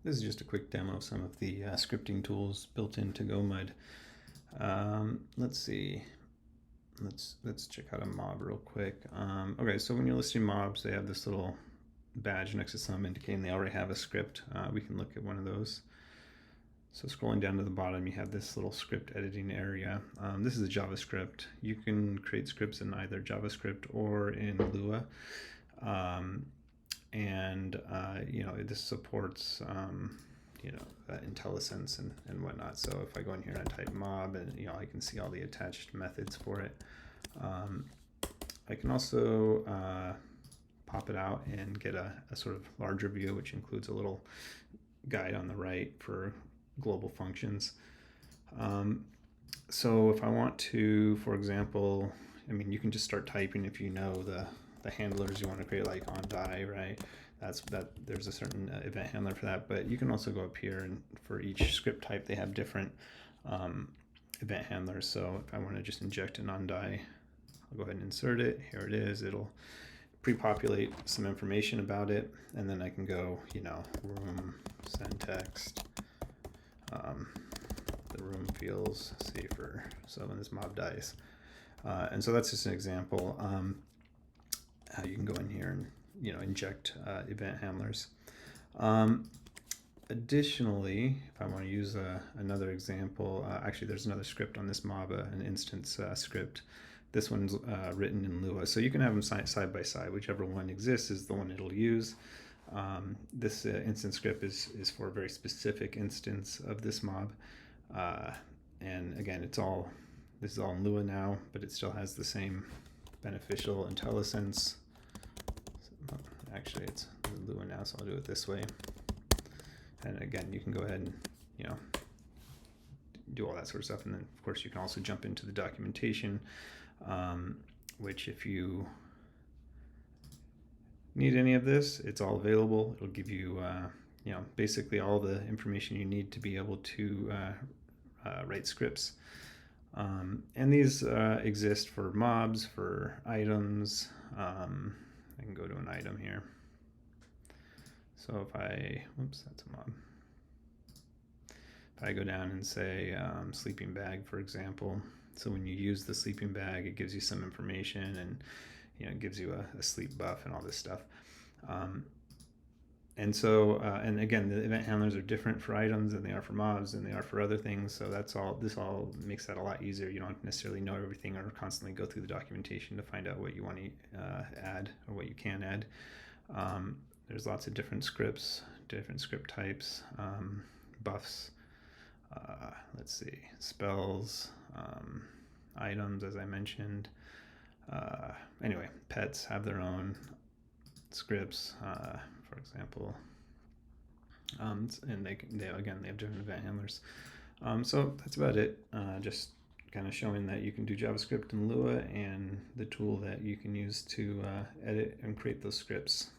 This is just a quick demo of some of the scripting tools built into GoMud. Let's see. Let's check out a mob real quick. Okay, so when you're listing mobs, they have this little badge next to some indicating they already have a script. We can look at one of those. So scrolling down to the bottom, you have this little script editing area. This is a JavaScript. You can create scripts in either JavaScript or in Lua. This supports IntelliSense and whatnot. So if I go in here and I type mob, and I can see all the attached methods for it. I can also pop it out and get a sort of larger view, which includes a little guide on the right for global functions. So if I want to, for example, you can just start typing if you know the handlers you want to create, like on die, right? There's a certain event handler for that, but you can also go up here, and for each script type they have different event handlers. So if I want to just inject an on die, I'll go ahead and insert it. Here it is. It'll pre-populate some information about it, and then I can go, room, send text. The room feels safer so when this mob dies. And so that's just an example how you can go in here and inject event handlers. Additionally, if I want to use another example, actually there's another script on this mob, an instance script. This one's written in Lua, so you can have them side by side. Whichever one exists is the one it'll use. This instance script is for a very specific instance of this mob, and again, this is all in Lua now, but it still has the same beneficial IntelliSense. Actually, it's Lua now, so I'll do it this way. And again, you can go ahead and do all that sort of stuff, and then of course you can also jump into the documentation, which if you need any of this, it's all available. It'll give you basically all the information you need to be able to write scripts. And these exist for mobs, for items. I can go to an item here. So if that's a mob. If I go down and say sleeping bag, for example, so when you use the sleeping bag, it gives you some information, and it gives you a sleep buff and all this stuff. And again, the event handlers are different for items than they are for mobs and they are for other things. So this all makes that a lot easier. You don't necessarily know everything or constantly go through the documentation to find out what you want to add or what you can add. There's lots of different scripts, different script types, buffs, let's see, spells, items, as I mentioned. Anyway, pets have their own scripts, for example, and they have different event handlers. So that's about it. Just kind of showing that you can do JavaScript in Lua and the tool that you can use to edit and create those scripts.